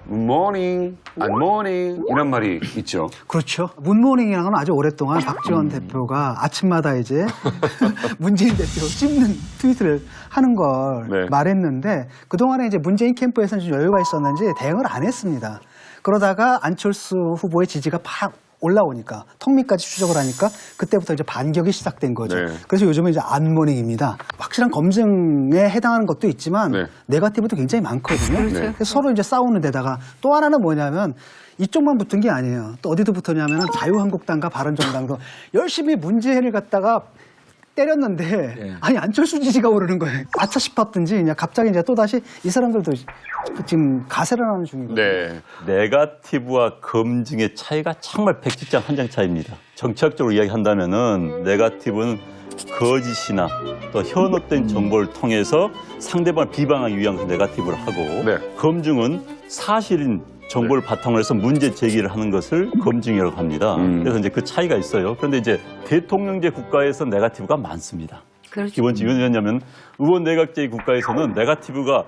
굿모닝, 안모닝 이런 말이 있죠. 그렇죠. 문모닝이랑은 아주 오랫동안 박지원 대표가 아침마다 이제 문재인 대표 찝는 트윗을 하는 걸 네. 말했는데 그동안에 이제 문재인 캠프에서는 좀 여유가 있었는지 대응을 안 했습니다. 그러다가 안철수 후보의 지지가 팍 올라오니까 턱밑까지 추적을 하니까 그때부터 이제 반격이 시작된 거죠. 네. 그래서 요즘은 이제 안모닝입니다. 확실한 검증에 해당하는 것도 있지만 네. 네거티브도 굉장히 많거든요. 네. 그래서 서로 이제 싸우는 데다가 또 하나는 뭐냐면 이쪽만 붙은 게 아니에요. 또 어디도 붙었냐면 자유한국당과 바른정당도 열심히 문재인을 갖다가 때렸는데 아니 안철수 지지가 오르는 거예요. 아차 싶었든지 그냥 갑자기 이제 또 다시 이 사람들도 지금 가세를 하는 중이거든요. 네. 네거티브와 검증의 차이가 정말 백지장 한 장 차이입니다. 정치학적으로 이야기한다면은 네거티브는 거짓이나 또 현혹된 정보를 통해서 상대방을 비방하기 위한 네거티브를 하고 네. 검증은 사실인 정보를 바탕으로 해서 문제 제기를 하는 것을 검증이라고 합니다. 그래서 이제 그 차이가 있어요. 그런데 이제 대통령제 국가에서 네거티브가 많습니다. 그렇죠. 기본적으로 왜냐하면 의원 내각제 국가에서는 네거티브가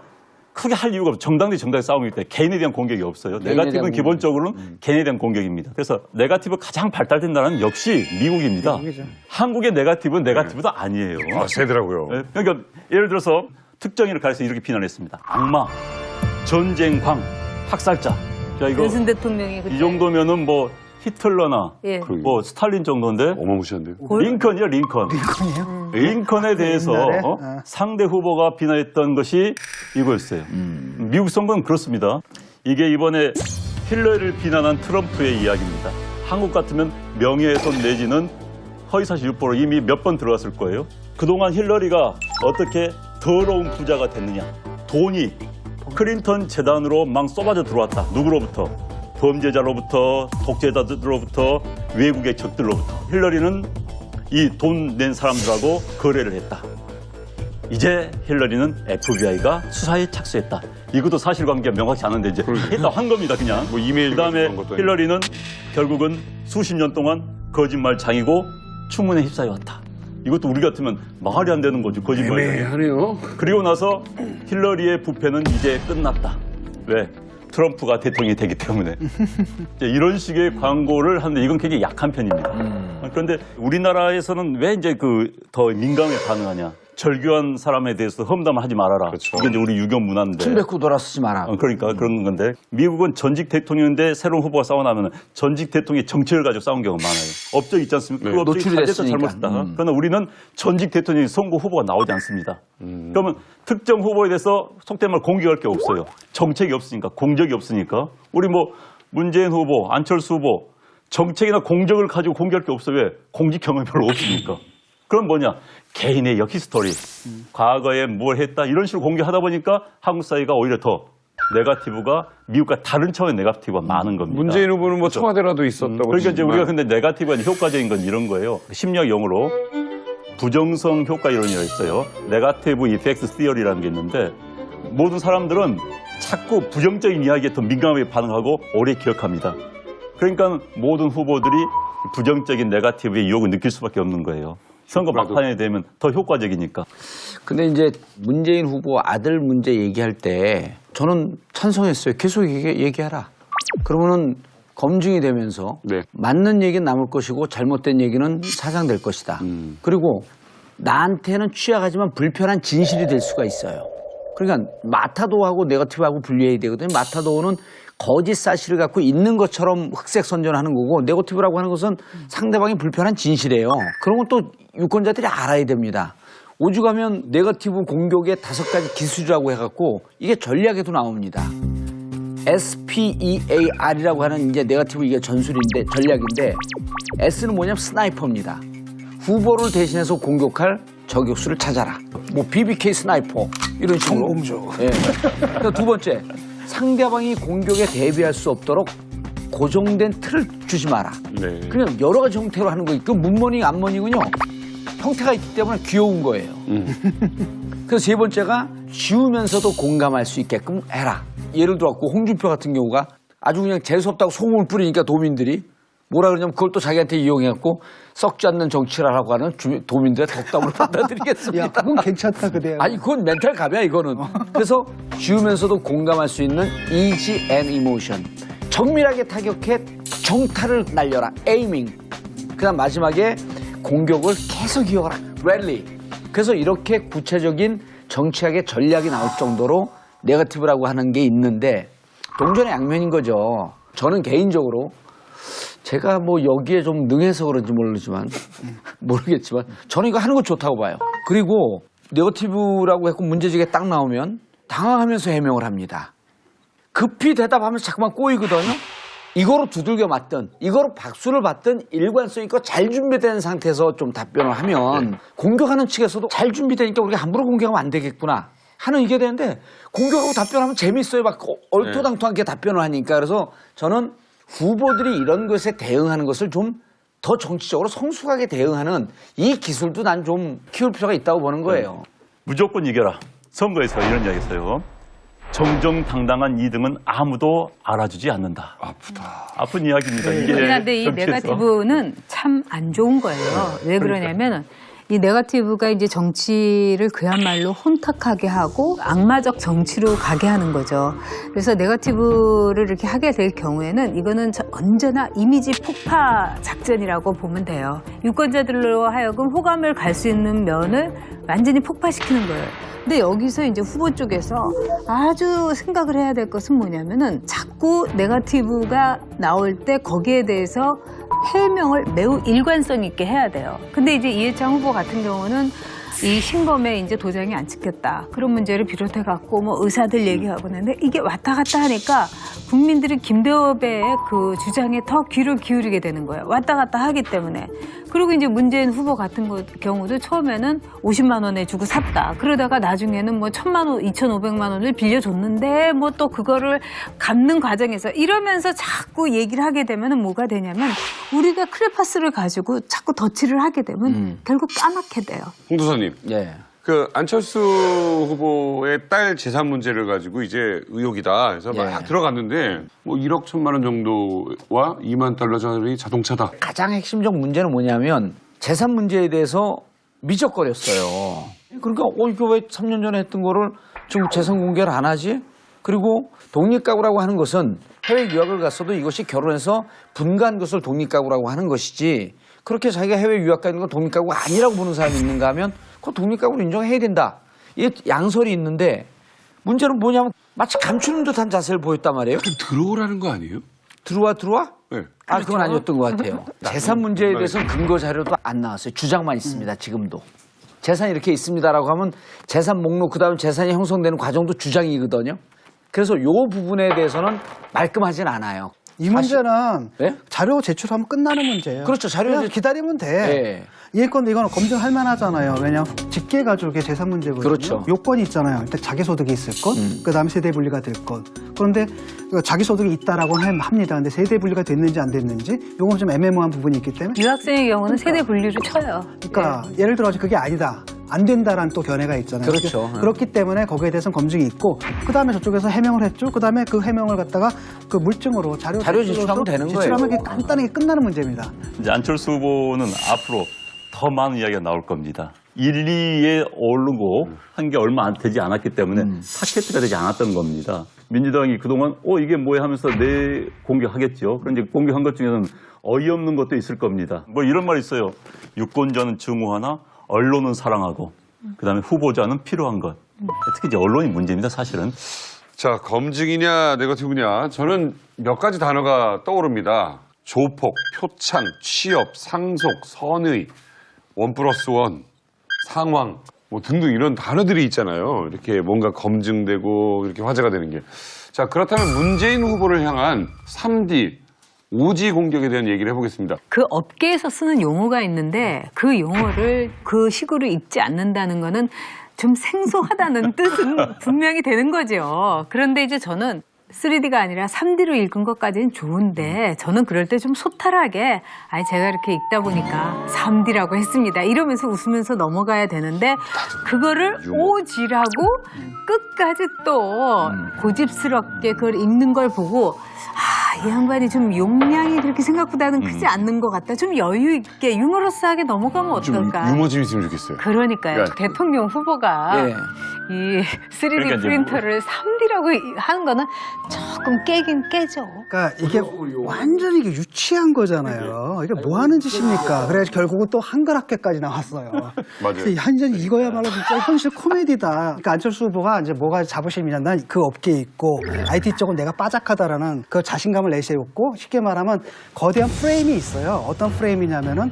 크게 할 이유가 없어요. 정당 대 정당의 싸움이기 때문에 개인에 대한 공격이 없어요. 네거티브는 기본적으로는 개인에 대한 공격입니다. 그래서 네거티브 가장 발달된 나라는 역시 미국입니다. 한국의 네거티브는 네거티브도 아니에요. 아, 세더라고요. 네, 그러니까 예를 들어서 특정인을 가려서 이렇게 비난했습니다. 악마, 전쟁광, 학살자. 자, 이거 윤석열 대통령이 그때 이 정도면은 뭐 히틀러나 예. 뭐 스탈린 정도인데 어마무시한데요. 링컨이요, 링컨. 링컨이에요? 링컨에 대해서 옛날에? 상대 후보가 비난했던 것이 이거였어요. 미국 선거는 그렇습니다. 이게 이번에 힐러리를 비난한 트럼프의 이야기입니다. 한국 같으면 명예훼손 내지는 허위사실 유포로 이미 몇 번 들어갔을 거예요. 그동안 힐러리가 어떻게 더러운 부자가 됐느냐. 돈이 클린턴 재단으로 막 쏟아져 들어왔다. 누구로부터? 범죄자로부터, 독재자들로부터, 외국의 적들로부터. 힐러리는 이 돈 낸 사람들하고 거래를 했다. 이제 힐러리는 FBI가 수사에 착수했다. 이것도 사실관계가 명확치 않은데 이제 했다 한 겁니다, 그냥. 뭐 이메일 그다음에 그런 것도 힐러리는 결국은 수십 년 동안 거짓말 장이고 추문에 휩싸여왔다. 이것도 우리 같으면 말이 안 되는 거죠, 거짓말 장이. 애매하네요. 그리고 나서 힐러리의 부패는 이제 끝났다. 왜? 트럼프가 대통령이 되기 때문에. 이제 이런 식의 광고를 하는데 이건 굉장히 약한 편입니다. 그런데 우리나라에서는 왜 이제 더 민감하게 반응하냐. 절교한 사람에 대해서 험담을 하지 말아라. 그렇죠. 이게 이제 우리 유교 문화인데. 침 뱉고 돌아서지 마라. 그러니까 그런 건데 미국은 전직 대통령인데 새로운 후보가 싸워나면 전직 대통령의 정책을 가지고 싸운 경우가 많아요. 업적 있지 않습니까? 그 업적이 노출이 잘됐다 됐으니까. 잘못했다. 그러나 우리는 전직 대통령이 선거 후보가 나오지 않습니다. 그러면 특정 후보에 대해서 속된 말 공격할 게 없어요. 정책이 없으니까 공적이 없으니까 우리 뭐 문재인 후보, 안철수 후보 정책이나 공적을 가지고 공격할 게 없어요. 왜? 공직 경험이 별로 없으니까. 그럼 뭐냐? 개인의 역히스토리, 과거에 뭘 했다 이런 식으로 공개하다 보니까 한국 사회가 오히려 더 네거티브가 미국과 다른 차원의 네거티브가 많은 겁니다. 문재인 후보는 뭐 청와대라도 있었다고. 그러니까 이제 치지만 우리가 근데 네거티브가 효과적인 건 이런 거예요. 심리학 용어로 부정성 효과 이론이라 있어요. 네거티브 이펙트 시어리라는 게 있는데 모든 사람들은 자꾸 부정적인 이야기에 더 민감하게 반응하고 오래 기억합니다. 그러니까 모든 후보들이 부정적인 네거티브의 유혹을 느낄 수밖에 없는 거예요. 선거 막판에 되면 더 효과적이니까. 근데 이제 문재인 후보 아들 문제 얘기할 때 저는 찬성했어요. 계속 얘기하라. 그러면은 검증이 되면서 네. 맞는 얘기는 남을 것이고 잘못된 얘기는 사장될 것이다. 그리고 나한테는 취약하지만 불편한 진실이 될 수가 있어요. 그러니까 마타도하고 네거티브하고 분리해야 되거든요. 마타도는 거짓 사실을 갖고 있는 것처럼 흑색 선전하는 거고 네거티브라고 하는 것은 상대방이 불편한 진실이에요. 그런 건 또 유권자들이 알아야 됩니다. 오죽하면 네거티브 공격의 5가지 기술이라고 해갖고 이게 전략에도 나옵니다. SPEAR이라고 하는 이제 네거티브 이게 전술인데 전략인데 S는 뭐냐면 스나이퍼입니다. 후보를 대신해서 공격할 저격수를 찾아라. 뭐 BBK 스나이퍼 이런 식으로. 공조. 예. 그러니까 두 번째 상대방이 공격에 대비할 수 없도록 고정된 틀을 주지 마라. 네. 그냥 여러 가지 형태로 하는 거예요. 그 문머닝, 안머닝은요. 형태가 있기 때문에 귀여운 거예요. 그래서 세 번째가 지우면서도 공감할 수 있게끔 해라. 예를 들어서 홍준표 같은 경우가 아주 그냥 재수없다고 소금을 뿌리니까 도민들이 뭐라 그러냐면 그걸 또 자기한테 이용해갖고 썩지 않는 정치라고 하는 도민들의 덕담으로 받아들이겠습니다. 야, 그건 괜찮다 그대요. 아니 그건 멘탈 갑이야 이거는. 그래서 쉬우면서도 공감할 수 있는 easy and emotion. 정밀하게 타격해 정타를 날려라. aiming. 그다음 마지막에 공격을 계속 이어가라. rally. 그래서 이렇게 구체적인 정치학의 전략이 나올 정도로 네거티브라고 하는 게 있는데 동전의 양면인 거죠. 저는 개인적으로 제가 뭐 여기에 좀 능해서 그런지 모르겠지만 저는 이거 하는 거 좋다고 봐요. 그리고 네거티브라고 했고 문제지게 딱 나오면 당황하면서 해명을 합니다. 급히 대답하면서 자꾸만 꼬이거든요. 이거로 두들겨 맞든 이거로 박수를 받든 일관성 있고 잘 준비된 상태에서 좀 답변을 하면 공격하는 측에서도 잘 준비되니까 우리가 함부로 공격하면 안 되겠구나 하는 이게 되는데 공격하고 답변하면 재밌어요. 막 얼토당토하게 답변을 하니까. 그래서 저는 후보들이 이런 것에 대응하는 것을 좀 더 정치적으로 성숙하게 대응하는 이 기술도 난 좀 키울 필요가 있다고 보는 거예요. 무조건 이겨라. 선거에서 이런 이야기 했어요. 정정당당한 2등은 아무도 알아주지 않는다. 아프다. 아픈 이야기입니다. 이게 그런데 이 정치에서. 네거티브는 참 안 좋은 거예요. 왜 그러냐면 이 네거티브가 이제 정치를 그야말로 혼탁하게 하고 악마적 정치로 가게 하는 거죠. 그래서 네거티브를 이렇게 하게 될 경우에는 이거는 언제나 이미지 폭파 작전이라고 보면 돼요. 유권자들로 하여금 호감을 갈 수 있는 면을 완전히 폭파시키는 거예요. 근데 여기서 이제 후보 쪽에서 아주 생각을 해야 될 것은 뭐냐면은 자꾸 네거티브가 나올 때 거기에 대해서 해명을 매우 일관성 있게 해야 돼요. 근데 이제 이해창 후보 같은 경우는 이 신검에 이제 도장이 안 찍혔다. 그런 문제를 비롯해갖고 뭐 의사들 얘기하고 있는데 이게 왔다 갔다 하니까 국민들이 김대엽의 그 주장에 더 귀를 기울이게 되는 거예요. 왔다 갔다 하기 때문에. 그리고 이제 문재인 후보 같은 경우도 처음에는 50만 원에 주고 샀다. 그러다가 나중에는 뭐 1,000만 원, 2,500만 원을 빌려줬는데 뭐 또 그거를 갚는 과정에서 이러면서 자꾸 얘기를 하게 되면은 뭐가 되냐면 우리가 크레파스를 가지고 자꾸 덧칠을 하게 되면 결국 까맣게 돼요. 홍 도사님. 예. 그 안철수 후보의 딸 재산 문제를 가지고 이제 의혹이다 해서 막 예. 들어갔는데 뭐 1억 1,000만 원 정도와 2만 달러짜리 자동차다. 가장 핵심적 문제는 뭐냐면 재산 문제에 대해서 미적거렸어요. 그러니까 이거 왜 3년 전에 했던 거를 지금 재산 공개를 안 하지? 그리고 독립가구라고 하는 것은 해외 유학을 갔어도 이것이 결혼해서 분가한 것을 독립가구라고 하는 것이지 그렇게 자기가 해외 유학 가 있는 건 독립가구가 아니라고 보는 사람이 있는가 하면 그거 독립가구로 인정해야 된다. 이게 양설이 있는데 문제는 뭐냐면 마치 감추는 듯한 자세를 보였단 말이에요. 좀 들어오라는 거 아니에요? 들어와? 네. 아, 그건 아니었던 것 같아요. 재산 문제에 대해서는 근거 자료도 안 나왔어요. 주장만 있습니다, 지금도. 재산이 이렇게 있습니다라고 하면 재산 목록, 그 다음에 재산이 형성되는 과정도 주장이거든요. 그래서 이 부분에 대해서는 말끔하진 않아요. 이 문제는 네? 자료 제출하면 끝나는 문제예요. 그렇죠. 자료 그냥 제출- 기다리면 돼. 네. 이해권도 이거는 검증할 만하잖아요. 왜냐하면 직계 가족의 재산 문제거든요. 그렇죠. 요건이 있잖아요. 일단 자기소득이 있을 것, 그다음에 세대 분리가 될 것. 그런데 자기소득이 있다라고는 합니다. 근데 세대 분리가 됐는지 안 됐는지 이건 좀 애매모호한 부분이 있기 때문에. 유학생의 경우는 세대 분리를 쳐요. 그러니까 예를 들어서 그게 아니다. 안 된다라는 또 견해가 있잖아요. 그렇죠. 그렇기 때문에 거기에 대해서는 검증이 있고 그다음에 저쪽에서 해명을 했죠. 그다음에 그 해명을 갖다가 그 물증으로 자료 제출하면 되는 거예요. 제출하면 이게 간단하게 끝나는 문제입니다. 이제 안철수 후보는 앞으로 더 많은 이야기가 나올 겁니다. 1, 2에 오르고 한 게 얼마 안 되지 않았기 때문에 타켓트가 되지 않았던 겁니다. 민주당이 그동안 이게 뭐야 하면서 내 공격하겠죠. 그런데 공격한 것 중에는 어이없는 것도 있을 겁니다. 뭐 이런 말 있어요. 유권자는 증오하나 언론은 사랑하고 그다음에 후보자는 필요한 것. 특히 이제 언론이 문제입니다, 사실은. 자, 검증이냐 네거티브냐 저는 몇 가지 단어가 떠오릅니다. 조폭, 표창, 취업, 상속, 선의, 1+1, 상황 뭐 등등 이런 단어들이 있잖아요. 이렇게 뭔가 검증되고 이렇게 화제가 되는 게. 자, 그렇다면 문재인 후보를 향한 3D, 5G 공격에 대한 얘기를 해보겠습니다. 그 업계에서 쓰는 용어가 있는데 그 용어를 그 식으로 읽지 않는다는 거는 좀 생소하다는 뜻은 분명히 되는 거죠. 그런데 이제 저는 3D가 아니라 3D로 읽은 것까지는 좋은데 저는 그럴 때 좀 소탈하게 제가 이렇게 읽다 보니까 3D라고 했습니다. 이러면서 웃으면서 넘어가야 되는데 그거를 5G라고 끝까지 또 고집스럽게 그걸 읽는 걸 보고 이 양반이 좀 용량이 그렇게 생각보다는 크지 않는 것 같다. 좀 여유 있게 유머러스하게 넘어가면 좀 어떨까? 유머 좀 있으면 좋겠어요. 그러니까요. 그러니까- 대통령 후보가 예. 이 3D 그러니까 이제 프린터를 3D라고 하는 거는 조금 깨긴 깨죠. 그러니까 이게 완전히 이게 유치한 거잖아요. 이게 뭐 하는 짓입니까? 그래서 결국은 또 한글학교까지 나왔어요. 맞아요. 완전히 이거야말로 진짜 현실 코미디다. 그러니까 안철수 후보가 이제 뭐가 자부심이냐, 난 그 업계에 있고 IT 쪽은 내가 빠삭하다라는 그 자신감을 내세웠고, 쉽게 말하면 거대한 프레임이 있어요. 어떤 프레임이냐면은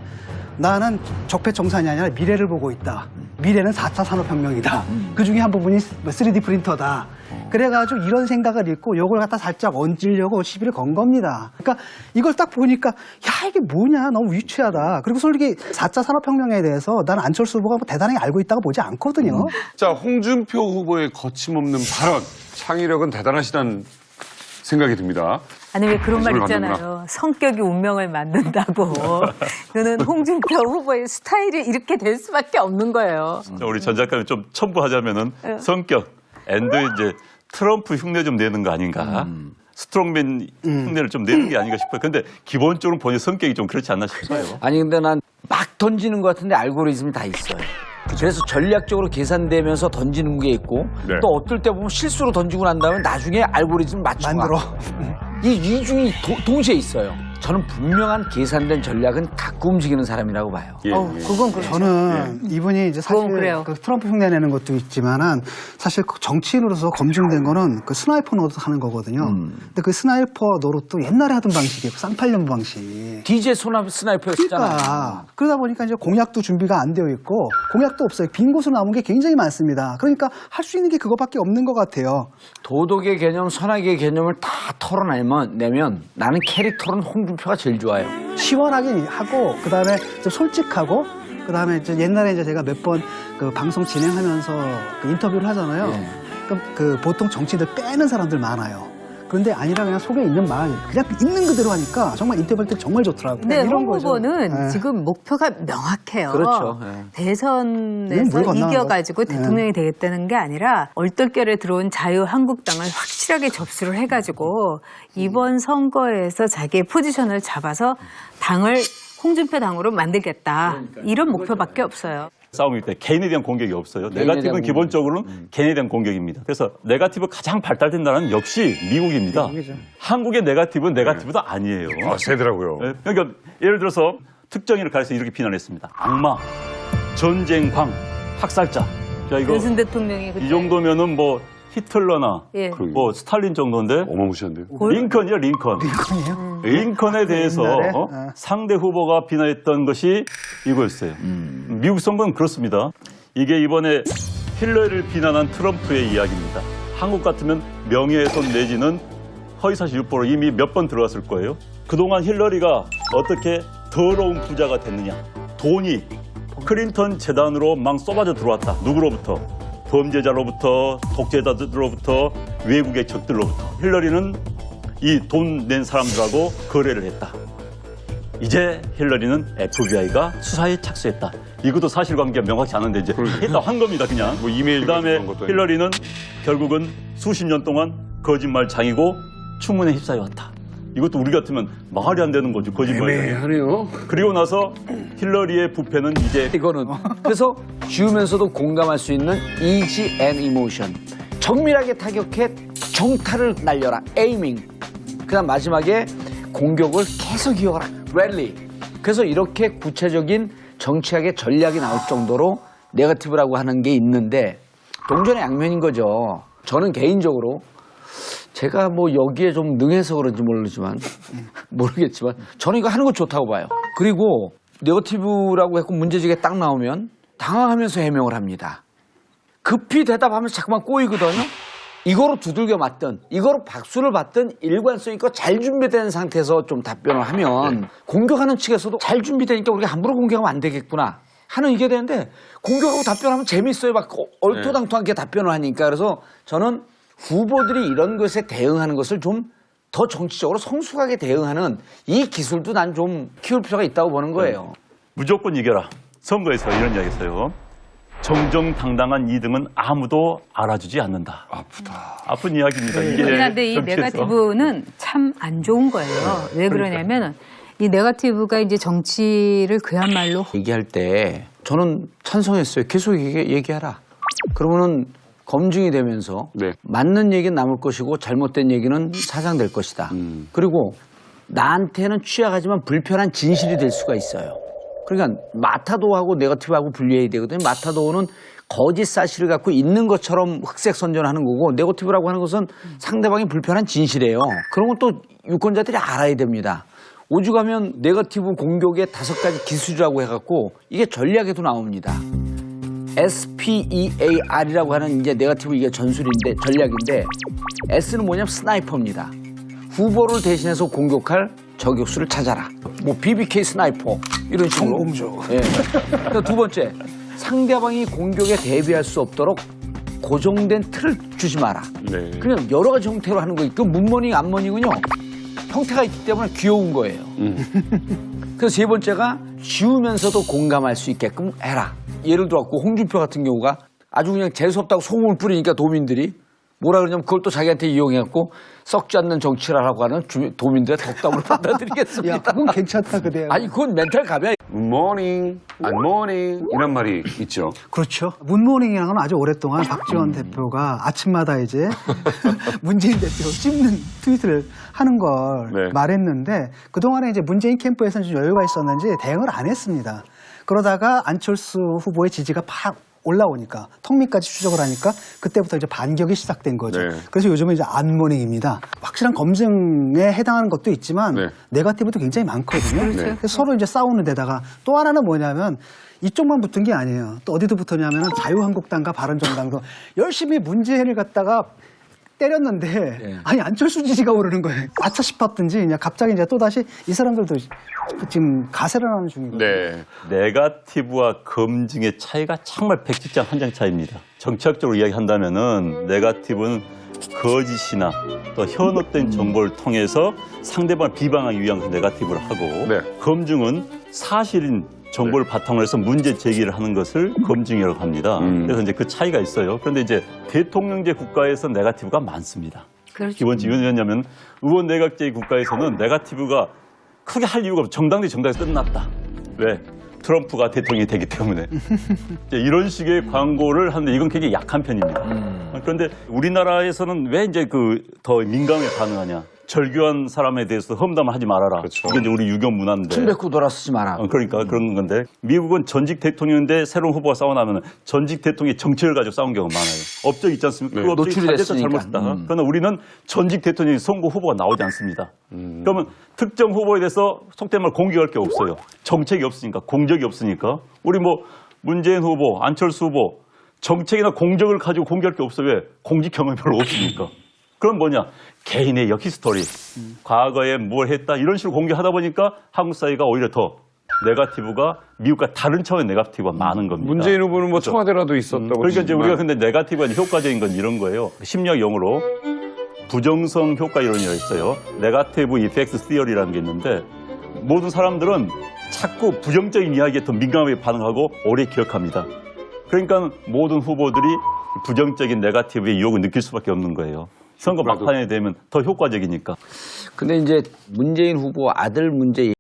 나는 적폐청산이 아니라 미래를 보고 있다. 미래는 4차 산업혁명이다. 그 중에 한 부분이 3D 프린터다. 그래가지고 이런 생각을 읽고 요걸 갖다 살짝 얹으려고 시비를 건 겁니다. 그러니까 이걸 딱 보니까 야, 이게 뭐냐, 너무 유치하다. 그리고 솔직히 4차 산업혁명에 대해서 나는 안철수 후보가 뭐 대단히 알고 있다고 보지 않거든요. 자, 홍준표 후보의 거침없는 발언, 창의력은 대단하시다는 생각이 듭니다. 아니 왜 그런 말 관심을 있잖아요. 성격이 운명을 만든다고. 이거는 홍준표 후보의 스타일이 이렇게 될 수밖에 없는 거예요. 우리 전 작가님 좀 첨부하자면은 성격, 앤드 이제 트럼프 흉내 좀 내는 거 아닌가. 스트롱맨 흉내를 좀 내는 게 아닌가 싶어요. 근데 기본적으로 본인 성격이 좀 그렇지 않나 싶어요. 아니 근데 난 막 던지는 것 같은데 알고리즘이 다 있어요. 그래서 전략적으로 계산되면서 던지는 게 있고 네. 또 어떨 때 보면 실수로 던지고 난 다음에 나중에 알고리즘 맞추고 만들어. 이 이중이 동시에 있어요. 저는 분명한 계산된 전략은 갖고 움직이는 사람이라고 봐요. 예, 그건 그렇죠. 저는 이분이 이제 사실 그건 그래요. 그 트럼프 흉내 내는 것도 있지만은 사실 그 정치인으로서 검증된 거는 그 스나이퍼 노릇 하는 거거든요. 근데 그 스나이퍼 노릇도 옛날에 하던 방식이에요. 쌍팔년 방식. DJ 스나이퍼였잖아요. 그러니까 그러다 보니까 이제 공약도 준비가 안 되어 있고 공약도 없어요. 빈 곳으로 남은 게 굉장히 많습니다. 그러니까 할 수 있는 게 그거밖에 없는 것 같아요. 도덕의 개념, 선악의 개념을 다 털어내면 나는 캐릭터는 홍준표가 제일 좋아요. 시원하게 하고 그다음에 좀 솔직하고 그다음에 이제 옛날에 이제 제가 몇 번 그 방송 진행하면서 그 인터뷰를 하잖아요. 네. 그럼 그 보통 정치인들 빼는 사람들 많아요. 그런데 아니라 그냥 속에 있는 말 그냥 있는 그대로 하니까 정말 인터뷰할 때 정말 좋더라고요. 근데 이런 홍 거죠. 후보는 네. 지금 목표가 명확해요. 그렇죠. 네. 그냥 대선에서 물 건너는 이겨가지고 거죠. 대통령이 되겠다는 게 아니라 얼떨결에 들어온 자유한국당을 확실하게 접수를 해가지고 이번 선거에서 자기의 포지션을 잡아서 당을 홍준표 당으로 만들겠다. 이런 목표밖에 없어요. 싸움일 때 개인에 대한 공격이 없어요. 개인에 네거티브는 대한 기본적으로는 개인에 대한 공격입니다. 그래서 네거티브 가장 발달된 나라는 역시 미국입니다. 한국의 네거티브도 아니에요. 아, 세더라고요. 네, 그러니까 예를 들어서 특정인을 가려서 이렇게 비난했습니다. 악마, 전쟁광, 학살자. 자, 이거 윤석열 대통령이 그때 이 정도면은 뭐 히틀러나 예. 뭐 스탈린 정도인데 어마무시한데요. 링컨이요, 링컨. 링컨에 대해서 옛날에? 상대 후보가 비난했던 것이 이거였어요. 미국 선거는 그렇습니다. 이게 이번에 힐러리를 비난한 트럼프의 이야기입니다. 한국 같으면 명예훼손 내지는 허위사실 유포로 이미 몇 번 들어갔을 거예요. 그동안 힐러리가 어떻게 더러운 부자가 됐느냐. 돈이 클린턴 재단으로 막 쏟아져 들어왔다. 누구로부터? 범죄자로부터, 독재자들로부터, 외국의 적들로부터. 힐러리는 이 돈 낸 사람들하고 거래를 했다. 이제 힐러리는 FBI가 수사에 착수했다. 이것도 사실관계가 명확치 않은데 이제 했다 한 겁니다, 그냥. 뭐 이메일 그다음에 같은 것도 힐러리는 결국은 수십 년 동안 거짓말 장이고 충문에 휩싸여왔다. 이것도 우리 같으면 말이 안 되는 거죠, 거짓말 장이. 애매하네요. 그리고 나서 힐러리의 부패는 이제 이거는 그래서 쉬우면서도 공감할 수 있는 easy and emotion. 정밀하게 타격해 정타를 날려라. 에이밍. 그다음 마지막에 공격을 계속 이어가라. 랠리. 그래서 이렇게 구체적인 정치학의 전략이 나올 정도로 네거티브라고 하는 게 있는데 동전의 양면인 거죠. 저는 개인적으로 제가 뭐 여기에 좀 능해서 그런지 모르겠지만 저는 이거 하는 거 좋다고 봐요. 그리고 네거티브라고 했고 문제지게 딱 나오면 당황하면서 해명을 합니다. 급히 대답하면서 자꾸만 꼬이거든요. 이거로 두들겨 맞든 이거로 박수를 받든 일관성 있고 잘 준비된 상태에서 좀 답변을 하면 공격하는 측에서도 잘 준비되니까 우리가 함부로 공격하면 안 되겠구나 하는 이게 되는데 공격하고 답변하면 재밌어요. 막 얼토당토하게 답변을 하니까. 그래서 저는 후보들이 이런 것에 대응하는 것을 좀 더 정치적으로 성숙하게 대응하는 이 기술도 난 좀 키울 필요가 있다고 보는 거예요. 무조건 이겨라. 선거에서 이런 이야기 했어요. 정정당당한 2등은 아무도 알아주지 않는다. 아프다. 아픈 이야기입니다. 이게 그런데 이 정치에서. 네거티브는 참 안 좋은 거예요. 왜 그러냐면 이 네거티브가 이제 정치를 그야말로 얘기할 때 저는 찬성했어요. 계속 얘기하라. 그러면은 검증이 되면서 네. 맞는 얘기는 남을 것이고 잘못된 얘기는 사장될 것이다. 그리고 나한테는 취약하지만 불편한 진실이 될 수가 있어요. 그러니까 마타도하고 네거티브하고 분리해야 되거든요. 마타도는 거짓 사실을 갖고 있는 것처럼 흑색 선전하는 거고 네거티브라고 하는 것은 상대방이 불편한 진실이에요. 그런 건 또 유권자들이 알아야 됩니다. 오죽하면 네거티브 공격의 5가지 기술이라고 해갖고 이게 전략에도 나옵니다. SPEAR이라고 하는 이제 네거티브 이게 전술인데 전략인데 S는 뭐냐면 스나이퍼입니다. 후보를 대신해서 공격할 저격수를 찾아라. 뭐 BBK 스나이퍼 이런 식으로. 성공조. 예. 그러니까 두 번째, 상대방이 공격에 대비할 수 없도록 고정된 틀을 주지 마라. 네. 그냥 여러 가지 형태로 하는 거예요. 그 문머닝, 안머닝은요 형태가 있기 때문에 귀여운 거예요. 그래서 세 번째가 지우면서도 공감할 수 있게끔 해라. 예를 들어갖고 홍준표 같은 경우가 아주 그냥 재수없다고 소금을 뿌리니까 도민들이 뭐라 그러냐면 그걸 또 자기한테 이용해갖고 썩지 않는 정치라라고 하는 도민들의 덕담으로 받아들이겠습니다. 야, 그건 괜찮다 그대요. 아니 그건 멘탈 갑이야. 굿모닝, 안모닝 이런 말이 있죠. 그렇죠. 문모닝이라는 건 아주 오랫동안 박지원 대표가 아침마다 이제 문재인 대표 씹는 트윗을 하는 걸 네. 말했는데 그동안에 이제 문재인 캠프에서는 좀 여유가 있었는지 대응을 안 했습니다. 그러다가 안철수 후보의 지지가 팍 올라오니까 턱밑까지 추적을 하니까 그때부터 이제 반격이 시작된 거죠. 네. 그래서 요즘은 이제 안모닝입니다. 확실한 검증에 해당하는 것도 있지만 네. 네거티브도 굉장히 많거든요. 네. 그래서 서로 이제 싸우는 데다가 또 하나는 뭐냐면 이쪽만 붙은 게 아니에요. 또 어디도 붙었냐면 자유한국당과 바른정당도 열심히 문재인을 갖다가 때렸는데 네. 아니 안철수 지지가 오르는 거예요. 아차 싶었든지 그냥 갑자기 이제 또 다시 이 사람들도 지금 가세를 하는 중이거든요. 네. 네거티브와 검증의 차이가 정말 백지장 한 장 차이입니다. 정치학적으로 이야기한다면은 네거티브는 거짓이나 또 현혹된 정보를 통해서 상대방을 비방하기 위한 네거티브를 하고 네. 검증은 사실인 정보를 바탕으로 해서 문제 제기를 하는 것을 검증이라고 합니다. 그래서 이제 그 차이가 있어요. 그런데 이제 대통령제 국가에서 네거티브가 많습니다. 그렇죠. 기본적으로 왜냐하면 의원 내각제 국가에서는 네거티브가 크게 할 이유가 없어. 정당 대 정당에서 끝났다. 왜? 트럼프가 대통령이 되기 때문에. 이제 이런 식의 광고를 하는데 이건 굉장히 약한 편입니다. 그런데 우리나라에서는 왜 이제 더 민감하게 반응하냐? 절규한 사람에 대해서 험담을 하지 말아라. 그렇죠. 이게 이제 우리 유교 문화인데. 침 뱉고 돌아서지 마라. 그러니까 그런 건데 미국은 전직 대통령인데 새로운 후보가 싸워나면 전직 대통령이 정책을 가지고 싸운 경우가 많아요. 업적이 있지 않습니까? 네. 그 업적이 노출이 잘돼서 됐으니까. 잘못했다. 그러나 우리는 전직 대통령이 선거 후보가 나오지 않습니다. 그러면 특정 후보에 대해서 속된 말 공격할 게 없어요. 정책이 없으니까 공적이 없으니까 우리 뭐 문재인 후보, 안철수 후보 정책이나 공적을 가지고 공격할 게 없어요. 왜? 공직 경험이 별로 없으니까. 그럼 뭐냐? 개인의 역히스토리, 과거에 뭘 했다 이런 식으로 공개하다 보니까 한국 사회가 오히려 더 네거티브가 미국과 다른 차원의 네거티브가 많은 겁니다. 문재인 후보는 뭐 청와대라도 있었다고. 그러니까 이제 치지만 우리가 근데 네거티브가 효과적인 건 이런 거예요. 심리학 용어로 부정성 효과 이론이라고 있어요. 네거티브 이펙트 시어리라는 게 있는데 모든 사람들은 자꾸 부정적인 이야기에 더 민감하게 반응하고 오래 기억합니다. 그러니까 모든 후보들이 부정적인 네거티브의 유혹을 느낄 수밖에 없는 거예요. 선거 막판에 되면 더 효과적이니까. 근데 이제 문재인 후보 아들 문제